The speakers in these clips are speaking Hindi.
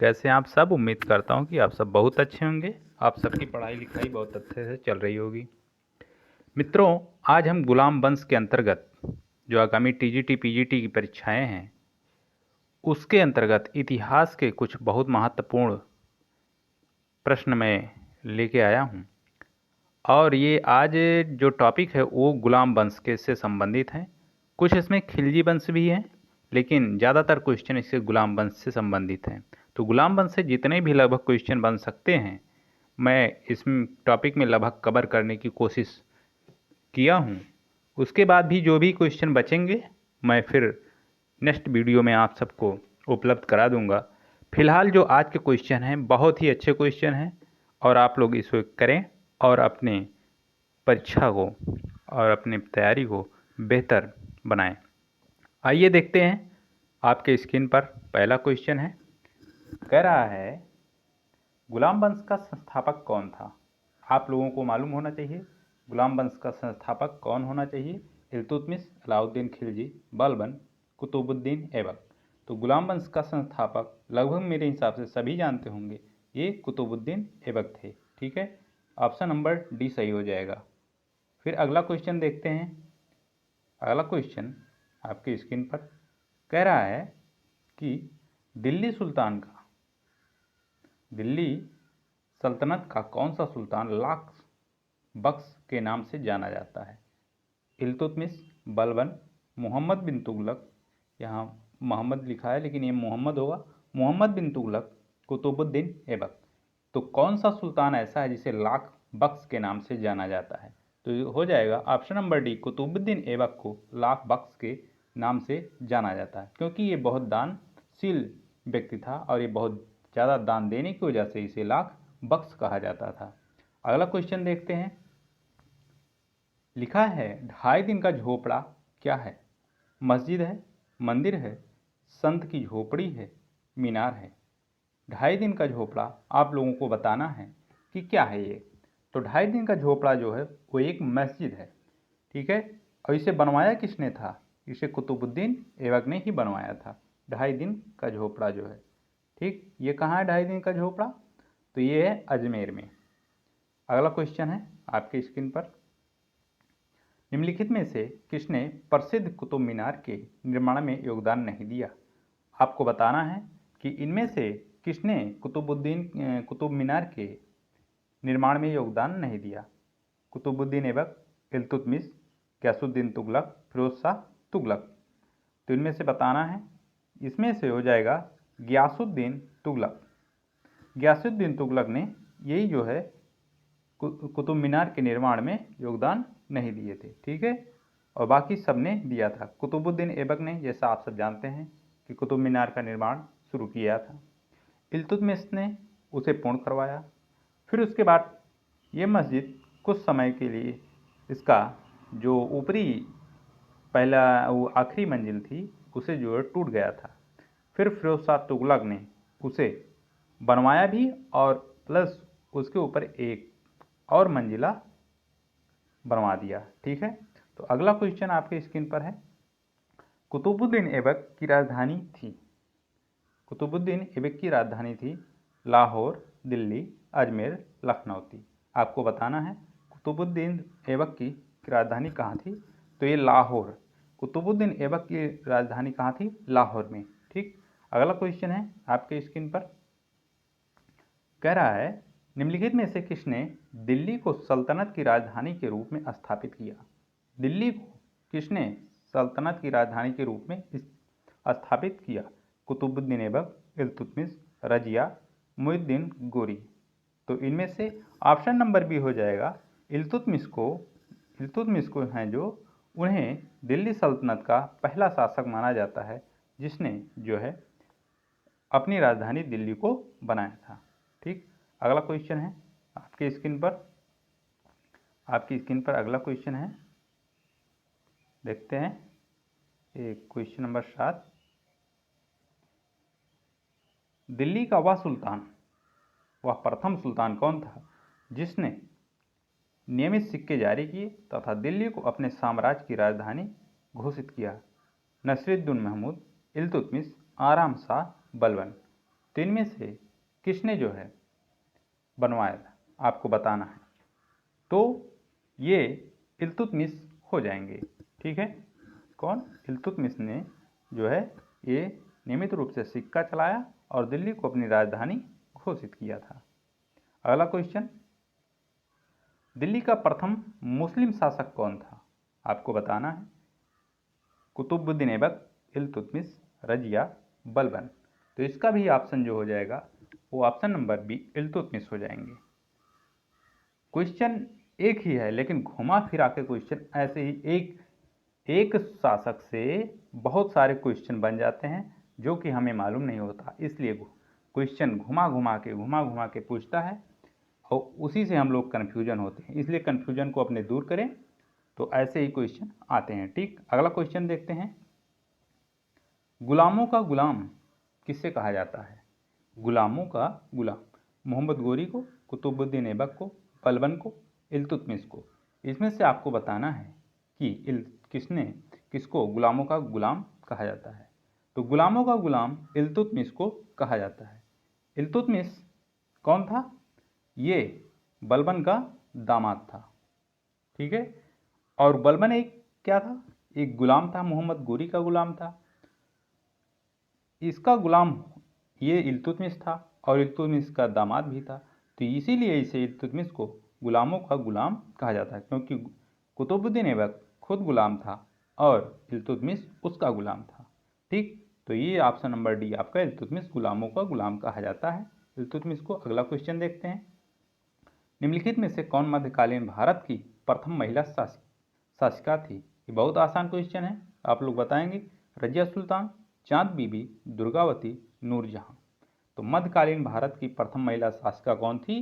कैसे हैं आप सब। उम्मीद करता हूं कि आप सब बहुत अच्छे होंगे। आप सबकी पढ़ाई लिखाई बहुत अच्छे से चल रही होगी। मित्रों, आज हम गुलाम वंश के अंतर्गत जो आगामी टीजीटी पीजीटी की परीक्षाएं हैं उसके अंतर्गत इतिहास के कुछ बहुत महत्वपूर्ण प्रश्न मैं लेके आया हूं। और ये आज जो टॉपिक है वो गुलाम वंश के से संबंधित है। कुछ इसमें खिलजी वंश भी है, लेकिन ज़्यादातर क्वेश्चन इससे गुलाम वंश से संबंधित हैं। तो गुलाम वंश से जितने भी लगभग क्वेश्चन बन सकते हैं मैं इस टॉपिक में लगभग कवर करने की कोशिश किया हूँ। उसके बाद भी जो भी क्वेश्चन बचेंगे मैं फिर नेक्स्ट वीडियो में आप सबको उपलब्ध करा दूंगा। फिलहाल जो आज के क्वेश्चन हैं बहुत ही अच्छे क्वेश्चन हैं और आप लोग इसको करें और अपने परीक्षा को और अपनी तैयारी को बेहतर बनाएं। आइए देखते हैं। आपके स्क्रीन पर पहला क्वेश्चन है। कह रहा है गुलाम वंश का संस्थापक कौन था। आप लोगों को मालूम होना चाहिए गुलाम वंश का संस्थापक कौन होना चाहिए। इल्तुतमिश, अलाउद्दीन खिलजी, बलबन, कुतुबुद्दीन ऐबक। तो गुलाम वंश का संस्थापक लगभग मेरे हिसाब से सभी जानते होंगे, ये कुतुबुद्दीन ऐबक थे। ठीक है, ऑप्शन नंबर डी सही हो जाएगा। फिर अगला क्वेश्चन देखते हैं। अगला क्वेश्चन आपके स्क्रीन पर कह रहा है कि दिल्ली सल्तनत का कौन सा सुल्तान लाख बख्श के नाम से जाना जाता है। इल्तुतमिश, बलबन, मोहम्मद बिन तुगलक, यहाँ मोहम्मद लिखा है लेकिन ये मोहम्मद होगा, मोहम्मद बिन तुगलक, कुतुबुद्दीन ऐबक। तो कौन सा सुल्तान ऐसा है जिसे लाख बख्श के नाम से जाना जाता है। तो हो जाएगा option number D, Qutubuddin Aibak को लाख बख्श के नाम से जाना जाता है, क्योंकि ये बहुत दानशील व्यक्ति था और ये बहुत ज़्यादा दान देने की वजह से इसे लाख बख्श कहा जाता था। अगला क्वेश्चन देखते हैं। लिखा है 2.5 दिन का झोपड़ा क्या है। मस्जिद है, मंदिर है, संत की झोपड़ी है, मीनार है। 2.5 दिन का झोपड़ा आप लोगों को बताना है कि क्या है ये। तो 2.5 दिन का झोपड़ा जो है वो एक मस्जिद है। ठीक है, और इसे बनवाया किसने था। इसे कुतुबुद्दीन ऐबक ने ही बनवाया था। 2.5 दिन का झोपड़ा जो है, ठीक, ये कहाँ है 2.5 दिन का झोपड़ा। तो ये है अजमेर में। अगला क्वेश्चन है आपके स्क्रीन पर। निम्नलिखित में से किसने प्रसिद्ध कुतुब मीनार के निर्माण में योगदान नहीं दिया। आपको बताना है कि इनमें से किसने कुतुब मीनार के निर्माण में योगदान नहीं दिया। कुतुबुद्दीन ऐबक, इल्तुतमिश, गयासुद्दीन तुगलक, फिरोज शाह तुगलक। तो इनमें से बताना है। इसमें से हो जाएगा गयासुद्दीन तुगलक। गयासुद्दीन तुगलक ने यही जो है कुतुब मीनार के निर्माण में योगदान नहीं दिए थे। ठीक है, और बाकी सब ने दिया था। कुतुबुद्दीन ऐबक ने, जैसा आप सब जानते हैं, कि कुतुब मीनार का निर्माण शुरू किया था। इल्तुतमिश ने उसे पूर्ण करवाया। फिर उसके बाद ये मस्जिद कुछ समय के लिए, इसका जो ऊपरी पहला वो आखिरी मंजिल थी उसे जो है टूट गया था। फिर फिरोज शाह तुगलक ने उसे बनवाया भी और प्लस उसके ऊपर एक और मंजिला बनवा दिया। ठीक है, तो अगला क्वेश्चन आपके स्क्रीन पर है। कुतुबुद्दीन ऐबक की राजधानी थी। कुतुबुद्दीन ऐबक की राजधानी थी लाहौर, दिल्ली, अजमेर, लखनऊ। आपको बताना है कुतुबुद्दीन ऐबक की राजधानी कहाँ थी। तो ये लाहौर, कुतुबुद्दीन ऐबक की राजधानी कहाँ थी, लाहौर में। ठीक, अगला क्वेश्चन है आपके स्क्रीन पर। कह रहा है निम्नलिखित में से किसने दिल्ली को सल्तनत की राजधानी के रूप में स्थापित किया। दिल्ली को किसने सल्तनत की राजधानी के रूप में स्थापित किया। कुतुबुद्दीन ऐबक, इल्तुतमिश, रजिया, मुइनुद्दीन गोरी। तो इनमें से ऑप्शन नंबर बी हो जाएगा इल्तुतमिश को हैं जो, उन्हें दिल्ली सल्तनत का पहला शासक माना जाता है जिसने जो है अपनी राजधानी दिल्ली को बनाया था। ठीक, अगला क्वेश्चन है आपकी स्क्रीन पर अगला क्वेश्चन है, देखते हैं। एक क्वेश्चन नंबर 7। दिल्ली का वह प्रथम सुल्तान कौन था जिसने नियमित सिक्के जारी किए तथा दिल्ली को अपने साम्राज्य की राजधानी घोषित किया। नसीरुद्दीन महमूद, इल्तुतमिश, आराम शाह, बलबन। तो इनमें से किसने जो है बनवाया था आपको बताना है। तो ये इल्तुतमिश हो जाएंगे। ठीक है, कौन? इल्तुतमिश ने जो है ये नियमित रूप से सिक्का चलाया और दिल्ली को अपनी राजधानी घोषित किया था। अगला क्वेश्चन, दिल्ली का प्रथम मुस्लिम शासक कौन था आपको बताना है। कुतुबुद्दीन ऐबक, इल्तुतमिश, रजिया, बलबन। तो इसका भी ऑप्शन जो हो जाएगा वो ऑप्शन नंबर बी इल्तुतमिश हो जाएंगे। क्वेश्चन एक ही है लेकिन घुमा फिरा के क्वेश्चन ऐसे ही एक शासक से बहुत सारे क्वेश्चन बन जाते हैं जो कि हमें मालूम नहीं होता, इसलिए क्वेश्चन घुमा घुमा के पूछता है और उसी से हम लोग कन्फ्यूजन होते हैं, इसलिए कन्फ्यूजन को अपने दूर करें तो ऐसे ही क्वेश्चन आते हैं। ठीक, अगला क्वेश्चन देखते हैं, गुलामों का गुलाम किससे कहा जाता है? गुलामों का गुलाम मोहम्मद गोरी को, कुतुबुद्दीन ऐबक को, बलबन को, इल्तुतमिश को। इसमें से आपको बताना है कि किसको गुलामों का गुलाम कहा जाता है। तो गुलामों का गुलाम इल्तुतमिश को कहा जाता है। इल्तुतमिश कौन था? ये बलबन का दामाद था। ठीक है, और बलबन एक क्या था? एक गुलाम था, मोहम्मद गोरी का गुलाम था। इसका गुलाम ये इल्तुतमिश था और इल्तुतमिश का दामाद भी था, तो इसीलिए इसे इल्तुतमिश को गुलामों का गुलाम कहा जाता है, क्योंकि कुतुबुद्दीन ऐबक खुद गुलाम था और इल्तुतमिश उसका गुलाम था। ठीक, तो ये ऑप्शन नंबर डी आपका इल्तुतमिश गुलामों का गुलाम कहा जाता है इल्तुतमिश को। अगला क्वेश्चन देखते हैं, निम्नलिखित में से कौन मध्यकालीन भारत की प्रथम महिला शासिका थी? ये बहुत आसान क्वेश्चन है, आप लोग बताएंगे। रजिया सुल्तान, चांद बीबी, दुर्गावती, नूरजहां। तो मध्यकालीन भारत की प्रथम महिला शासिका कौन थी?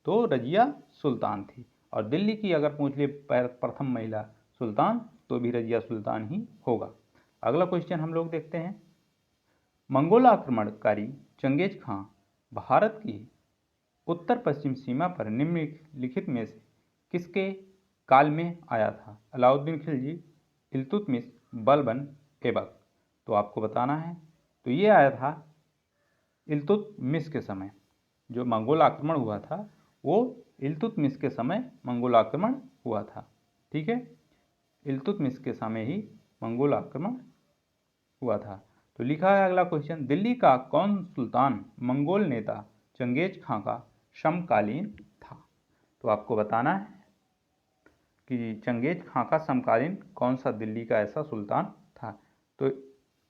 तो रजिया सुल्तान थी। और दिल्ली की अगर पूछ ले प्रथम महिला सुल्तान तो भी रजिया सुल्तान ही होगा। अगला क्वेश्चन हम लोग देखते हैं, मंगोल आक्रमणकारी चंगेज खां भारत की उत्तर पश्चिम सीमा पर निम्नलिखित में से किसके काल में आया था? अलाउद्दीन खिलजी, इल्तुतमिश, बलबन, ऐबक। तो आपको बताना है, तो ये आया था इल्तुतमिश के समय। जो मंगोल आक्रमण हुआ था वो इल्तुतमिश के समय मंगोल आक्रमण हुआ था। ठीक है, इल्तुतमिश के समय ही मंगोल आक्रमण हुआ था। तो लिखा है अगला क्वेश्चन, दिल्ली का कौन सुल्तान मंगोल नेता चंगेज खां का समकालीन था? तो आपको बताना है कि चंगेज खां का समकालीन कौन सा दिल्ली का ऐसा सुल्तान था। तो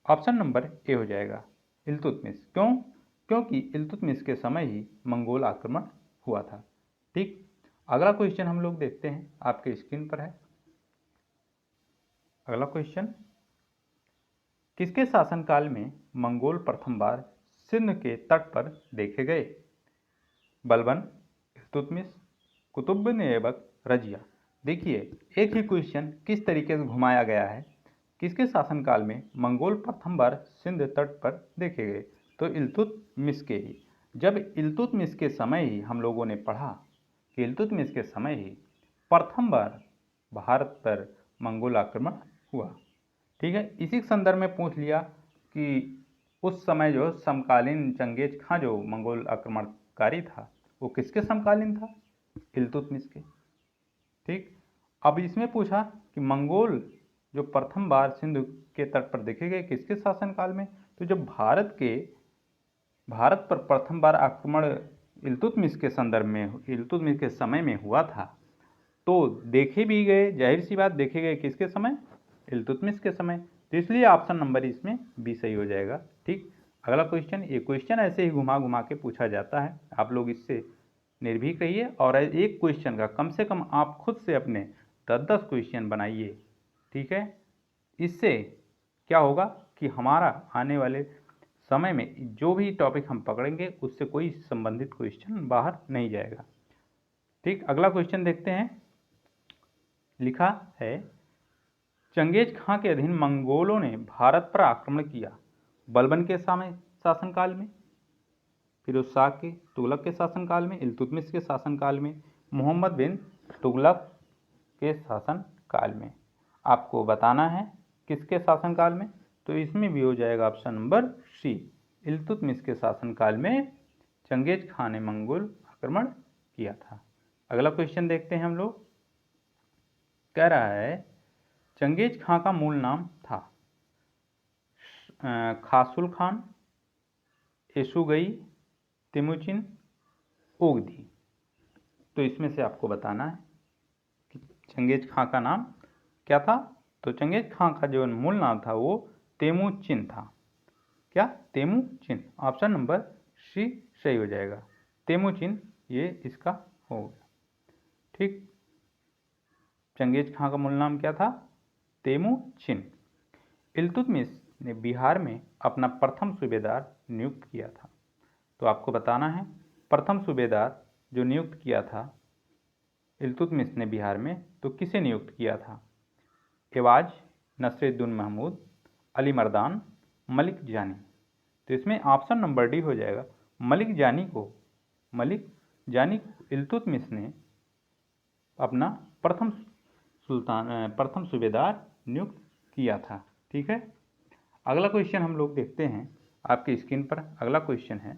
ऑप्शन नंबर ए हो जाएगा इल्तुतमिश। क्यों? क्योंकि इल्तुतमिश के समय ही मंगोल आक्रमण हुआ था। ठीक, अगला क्वेश्चन हम लोग देखते हैं, आपके स्क्रीन पर है अगला क्वेश्चन, किसके शासनकाल में मंगोल प्रथम बार सिंध के तट पर देखे गए? बलबन, इल्तुतमिश, कुतुबुद्दीन ऐबक, रजिया। देखिए एक ही क्वेश्चन किस तरीके से घुमाया गया है। किसके शासनकाल में मंगोल प्रथम बार सिंध तट पर देखे गए? तो इल्तुतमिश के ही। जब इल्तुतमिश के समय ही हम लोगों ने पढ़ा कि इल्तुतमिश के समय ही प्रथम बार भारत पर मंगोल आक्रमण हुआ। ठीक है, इसी संदर्भ में पूछ लिया कि उस समय जो समकालीन चंगेज खां जो मंगोल आक्रमणकारी था वो किसके समकालीन था? इल्तुतमिश के। ठीक, अब इसमें पूछा कि मंगोल जो प्रथम बार सिंधु के तट पर देखे गए किसके शासनकाल में? तो जब भारत पर प्रथम बार आक्रमण इल्तुतमिश के संदर्भ में इल्तुतमिश के समय में हुआ था तो देखे भी गए, जाहिर सी बात देखे गए किसके समय? इल्तुतमिश के समय। तो इसलिए ऑप्शन नंबर इसमें बी सही हो जाएगा। ठीक, अगला क्वेश्चन, ये क्वेश्चन ऐसे ही घुमा घुमा के पूछा जाता है, आप लोग इससे निर्भीक रहिए और एक क्वेश्चन का कम से कम आप खुद से अपने 10-10 क्वेश्चन बनाइए। ठीक है, इससे क्या होगा कि हमारा आने वाले समय में जो भी टॉपिक हम पकड़ेंगे उससे कोई संबंधित क्वेश्चन बाहर नहीं जाएगा। ठीक, अगला क्वेश्चन देखते हैं, लिखा है चंगेज खां के अधीन मंगोलों ने भारत पर आक्रमण किया बलबन के शासनकाल में, फिरोज शाह के तुगलक के शासनकाल में, इल्तुतमिश के शासनकाल में, मोहम्मद बिन तुगलक के शासनकाल में। आपको बताना है किसके शासनकाल में, तो इसमें भी हो जाएगा ऑप्शन नंबर सी इल्तुतमिश के शासनकाल में चंगेज खान ने मंगोल आक्रमण किया था। अगला क्वेश्चन देखते हैं हम लोग। कह रहा है चंगेज खां का मूल नाम था खासुल खान, एसुगई, तिमुचिन, ओगदी। तो इसमें से आपको बताना है कि चंगेज खां का नाम क्या था। तो चंगेज खां का जो मूल नाम था वो तेमुचिन था। क्या? तेमुचिन। ऑप्शन नंबर सी सही हो जाएगा। तेमुचिन ये इसका हो गया। ठीक, चंगेज खां का मूल नाम क्या था? तेमुचिन। इल्तुतमिश ने बिहार में अपना प्रथम सूबेदार नियुक्त किया था। तो आपको बताना है प्रथम सूबेदार जो नियुक्त किया था इल्तुतमिश ने बिहार में, तो किसे नियुक्त किया था? एवाज, नसरुद्दीन महमूद, अली मर्दान, मलिक जानी। तो इसमें ऑप्शन नंबर डी हो जाएगा। मलिक जानी को इल्तुतमिश ने अपना प्रथम सूबेदार नियुक्त किया था। ठीक है, अगला क्वेश्चन हम लोग देखते हैं आपकी स्क्रीन पर। अगला क्वेश्चन है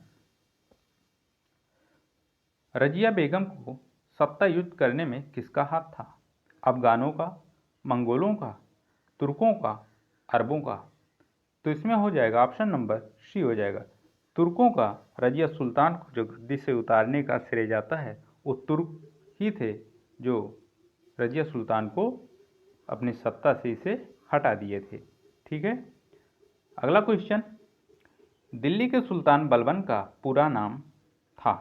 रजिया बेगम को सत्ता युद्ध करने में किसका हाथ था? अफगानों का, मंगोलों का, तुर्कों का, अरबों का। तो इसमें हो जाएगा ऑप्शन नंबर सी हो जाएगा। तुर्कों का। रजिया सुल्तान को जो गद्दी से उतारने का श्रेय जाता है वो तुर्क ही थे जो रजिया सुल्तान को अपनी सत्ता से इसे हटा दिए थे। ठीक है, अगला क्वेश्चन। दिल्ली के सुल्तान बलबन का पूरा नाम था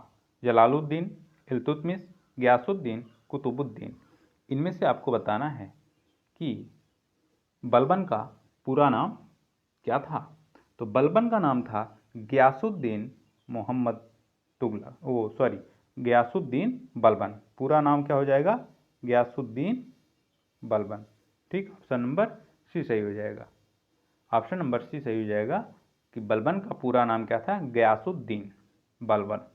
जलालुद्दीन, इल्तुतमिश, गयासुद्दीन, कुतुबुद्दीन। इनमें से आपको बताना है कि बलबन का पूरा नाम क्या था। तो बलबन का नाम था गयासुद्दीन मोहम्मद तुगलक, गयासुद्दीन बलबन। पूरा नाम क्या हो जाएगा? गयासुद्दीन बलबन। ठीक, ऑप्शन नंबर सी सही हो जाएगा। ऑप्शन नंबर सी सही हो जाएगा कि बलबन का पूरा नाम क्या था? गयासुद्दीन बलबन।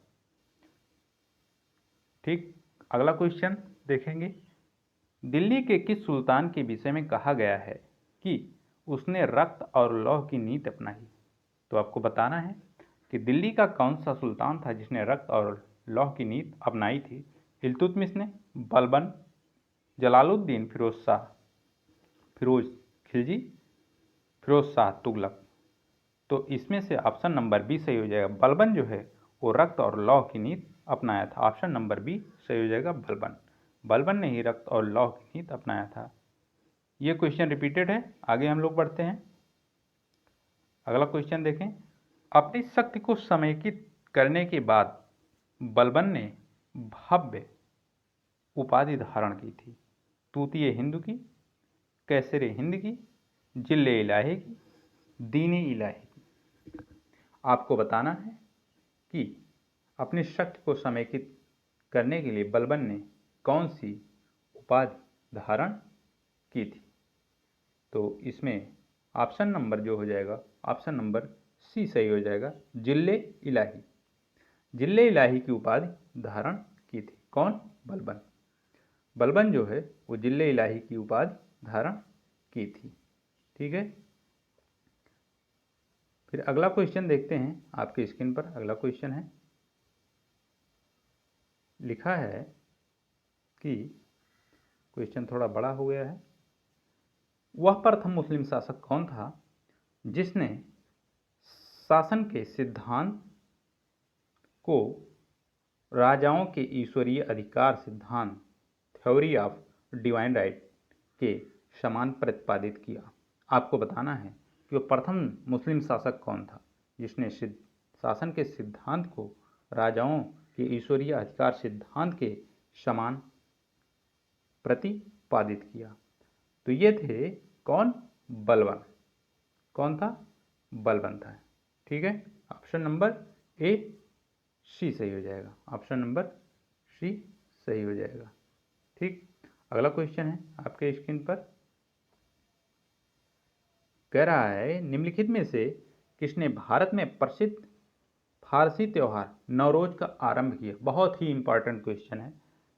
ठीक, अगला क्वेश्चन देखेंगे। दिल्ली के किस सुल्तान के विषय में कहा गया है कि उसने रक्त और लौह की नीति अपनाई? तो आपको बताना है कि दिल्ली का कौन सा सुल्तान था जिसने रक्त और लौह की नीति अपनाई थी? इल्तुतमिश ने, बलबन, जलालुद्दीन फिरोज खिलजी, फिरोज शाह तुगलक। तो इसमें से ऑप्शन नंबर बी सही हो जाएगा। बलबन जो है वो रक्त और लौह की नीति अपनाया था। ऑप्शन नंबर बी सही हो जाएगा। बलबन ने ही रक्त और लौह की नीति अपनाया था। ये क्वेश्चन रिपीटेड है। आगे हम लोग बढ़ते हैं। अगला क्वेश्चन देखें। अपनी शक्ति को समेकित करने के बाद बलबन ने भव्य उपाधि धारण की थी। तूतीय हिंद की, कैसरे हिंद की, जिले इलाही की, दीनी इलाही की। आपको बताना है कि अपनी शक्ति को समेकित करने के लिए बलबन ने कौन सी उपाधि धारण की थी। तो इसमें ऑप्शन नंबर जो हो जाएगा, ऑप्शन नंबर सी सही हो जाएगा। जिले इलाही। जिले इलाही की उपाधि धारण की थी। कौन? बलबन। बलबन जो है वो जिले इलाही की उपाधि धारण की थी। ठीक है, फिर अगला क्वेश्चन देखते हैं आपके स्क्रीन पर। अगला क्वेश्चन है, लिखा है कि क्वेश्चन थोड़ा बड़ा हो गया है। वह प्रथम मुस्लिम शासक कौन था जिसने शासन के सिद्धांत को राजाओं के ईश्वरीय अधिकार सिद्धांत थ्योरी ऑफ डिवाइन राइट के समान प्रतिपादित किया? आपको बताना है कि वह प्रथम मुस्लिम शासक कौन था जिसने शासन के सिद्धांत को राजाओं के ईश्वरीय अधिकार सिद्धांत के समान प्रतिपादित किया। तो ये थे कौन? बलबन। कौन था? बलबन था। ठीक है, ऑप्शन नंबर ए सी सही हो जाएगा। ऑप्शन नंबर सी सही हो जाएगा। ठीक, अगला क्वेश्चन है आपके स्क्रीन पर। कह रहा है निम्नलिखित में से किसने भारत में प्रसिद्ध फारसी त्यौहार नवरोज का आरंभ किया? बहुत ही इंपॉर्टेंट क्वेश्चन है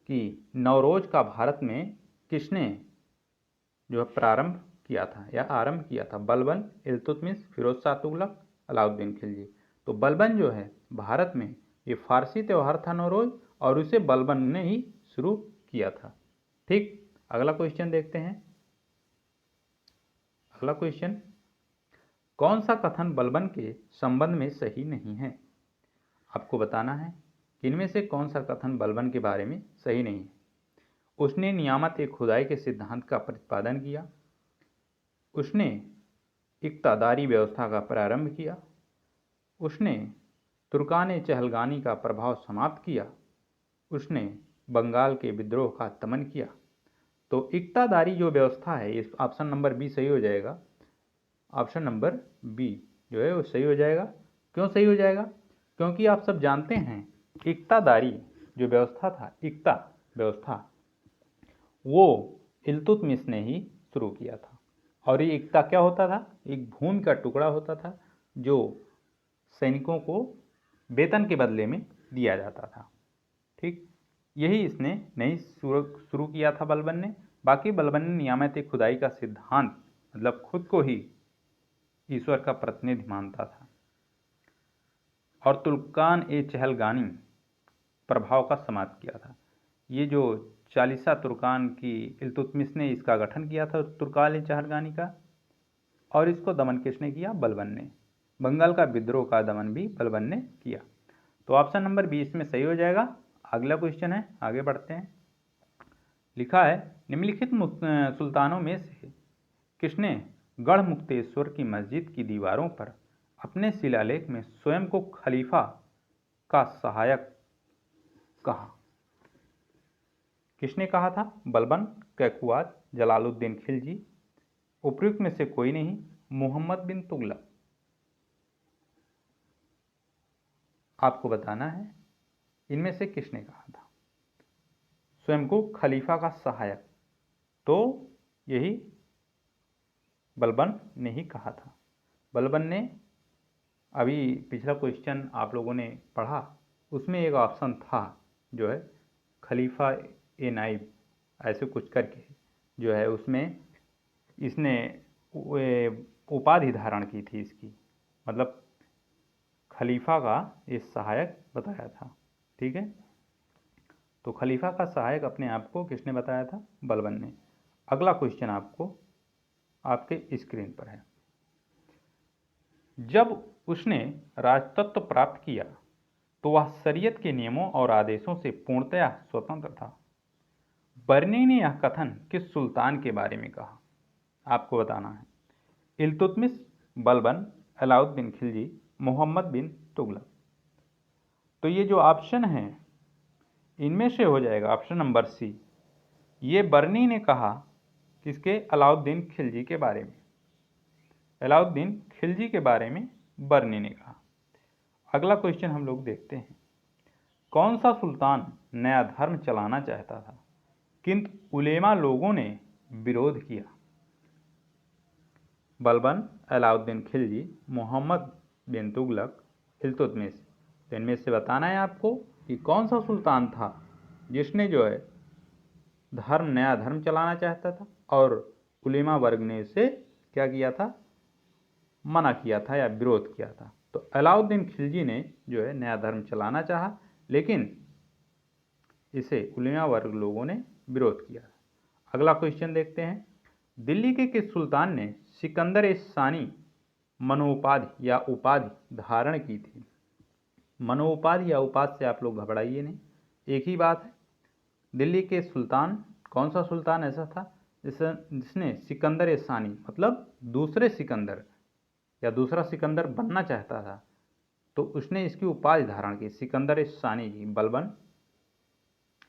कि नवरोज का भारत में किसने जो प्रारंभ किया था या आरंभ किया था? बलबन, इल्तुतमिश, फिरोज शाह तुगलक, अलाउद्दीन खिलजी। तो तो बलबन जो है भारत में ये फारसी त्यौहार था नौरोज, और उसे बलबन ने ही शुरू किया था। ठीक, अगला क्वेश्चन देखते हैं। अगला क्वेश्चन, कौन सा कथन बलबन के संबंध में सही नहीं है? आपको बताना है कि इनमें से कौन सा कथन बलबन के बारे में सही नहीं है। उसने नियामत खुदाई के सिद्धांत का प्रतिपादन किया, उसने इक्तादारी व्यवस्था का प्रारंभ किया, उसने तुर्कान चहलगानी का प्रभाव समाप्त किया, उसने बंगाल के विद्रोह का दमन किया। तो इक्तादारी जो व्यवस्था है, इस ऑप्शन नंबर बी सही हो जाएगा। ऑप्शन नंबर बी जो है वो सही हो जाएगा। क्यों सही हो जाएगा? क्योंकि आप सब जानते हैं इक्तादारी जो व्यवस्था था, इक्ता व्यवस्था, वो इल्तुतमिश ने ही शुरू किया था। और ये इक्ता क्या होता था? एक भूमि का टुकड़ा होता था जो सैनिकों को वेतन के बदले में दिया जाता था। ठीक, यही इसने नहीं शुरू किया था बलबन ने। बाकी बलबन ने नियामत खुदाई का सिद्धांत, मतलब खुद को ही ईश्वर का प्रतिनिधि मानता था, और तुर्कान चहलगानी प्रभाव का समाप्त किया था। ये जो चालीसा तुर्कान की इल्तुतमिश ने इसका गठन किया था तुर्कान चहलगानी का, और इसको दमन किसने किया? बलबन ने। बंगाल का विद्रोह का दमन भी बलबन ने किया। तो ऑप्शन नंबर 20 में सही हो जाएगा। अगला क्वेश्चन है, आगे बढ़ते हैं। लिखा है, निम्नलिखित सुल्तानों में से किसने गढ़ मुक्तेश्वर की मस्जिद की दीवारों पर अपने शिलालेख में स्वयं को खलीफा का सहायक कहा? किसने कहा था? बलबन, कैकुआत, जलालुद्दीन खिलजी, उपयुक्त में से कोई नहीं, मोहम्मद बिन तुगलक। आपको बताना है इनमें से किसने कहा था स्वयं को खलीफा का सहायक। तो यही बलबन ने ही कहा था। बलबन ने, अभी पिछला क्वेश्चन आप लोगों ने पढ़ा, उसमें एक ऑप्शन था जो है खलीफा नाइब, ऐसे कुछ करके जो है, उसमें इसने उपाधि धारण की थी इसकी, मतलब खलीफा का इस सहायक बताया था। ठीक है, तो खलीफा का सहायक अपने आप को किसने बताया था? बलबन ने। अगला क्वेश्चन आपको आपके स्क्रीन पर है। जब उसने राजतत्व प्राप्त किया तो वह शरीयत के नियमों और आदेशों से पूर्णतया स्वतंत्र था। बर्नी ने यह कथन किस सुल्तान के बारे में कहा? आपको बताना है। इल्तुतमिश, बलबन, अलाउद्दीन खिलजी, मोहम्मद बिन तुगलक। तो ये जो ऑप्शन है इनमें से हो जाएगा ऑप्शन नंबर सी। ये बर्नी ने कहा किसके? अलाउद्दीन खिलजी के बारे में। अलाउद्दीन खिलजी के बारे में बर्नी ने कहा। अगला क्वेश्चन हम लोग देखते हैं। कौन सा सुल्तान नया धर्म चलाना चाहता था किंतु उलेमा लोगों ने विरोध किया? बलबन, अलाउद्दीन खिलजी, मोहम्मद बिन तुगलक, इल्तुतमिश। तो इनमें से बताना है आपको कि कौन सा सुल्तान था जिसने जो है नया धर्म चलाना चाहता था और उलेमा वर्ग ने इसे क्या किया था? मना किया था या विरोध किया था। तो अलाउद्दीन खिलजी ने जो है नया धर्म चलाना चाहा, लेकिन इसे उलेमा वर्ग लोगों ने विरोध किया। अगला क्वेश्चन देखते हैं। दिल्ली के किस सुल्तान ने सिकंदर सानी मनोपाधि या उपाधि धारण की थी? मनोपाधि या उपाधि से आप लोग घबराइए नहीं, एक ही बात है। दिल्ली के सुल्तान, कौन सा सुल्तान ऐसा था जिसने सिकंदर सानी, मतलब दूसरे सिकंदर या दूसरा सिकंदर बनना चाहता था, तो उसने इसकी उपाधि धारण की, सिकंदर सानी की। बलबन,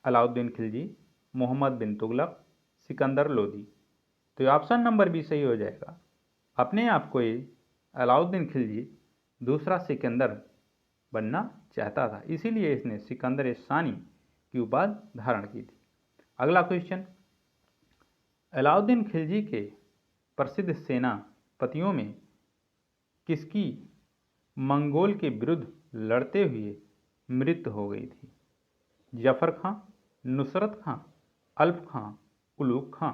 अलाउद्दीन खिलजी, मोहम्मद बिन तुगलक, सिकंदर लोदी। तो ऑप्शन नंबर बी सही हो जाएगा। अपने आप को ये अलाउद्दीन खिलजी दूसरा सिकंदर बनना चाहता था, इसीलिए इसने सिकंदर सानी की उपाधि धारण की थी। अगला क्वेश्चन, अलाउद्दीन खिलजी के प्रसिद्ध सेनापतियों में किसकी मंगोल के विरुद्ध लड़ते हुए मृत्यु हो गई थी? जफर खां, नुसरत खां, अल्फ खां, उलूग खां।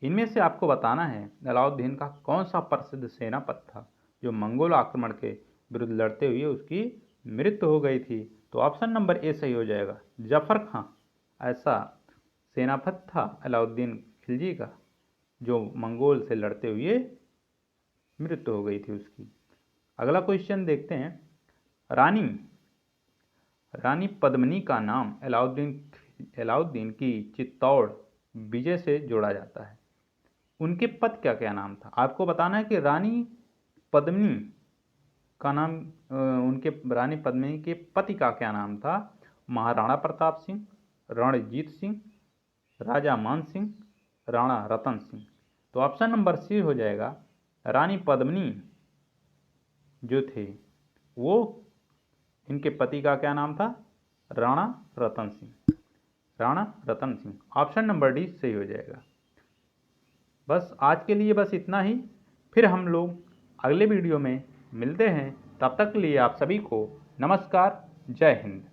इनमें से आपको बताना है अलाउद्दीन का कौन सा प्रसिद्ध सेनापति था जो मंगोल आक्रमण के विरुद्ध लड़ते हुए उसकी मृत्यु हो गई थी। तो ऑप्शन नंबर ए सही हो जाएगा। जफर खां ऐसा सेनापति था अलाउद्दीन खिलजी का जो मंगोल से लड़ते हुए मृत्यु हो गई थी उसकी। अगला क्वेश्चन देखते हैं। रानी पद्मिनी का नाम अलाउद्दीन की चित्तौड़ विजय से जोड़ा जाता है। उनके पति का क्या नाम था? आपको बताना है कि रानी पद्मिनी का नाम रानी पद्मिनी के पति का क्या नाम था? महाराणा प्रताप सिंह, रणजीत सिंह, राजा मान सिंह, राणा रतन सिंह। तो ऑप्शन नंबर सी हो जाएगा। रानी पद्मिनी जो थे वो, इनके पति का क्या नाम था? Rana Ratan Singh. Rana Ratan Singh. Option number D सही हो जाएगा। बस आज के लिए बस इतना ही। फिर हम लोग अगले वीडियो में मिलते हैं। तब तक के लिए आप सभी को नमस्कार। जय हिंद।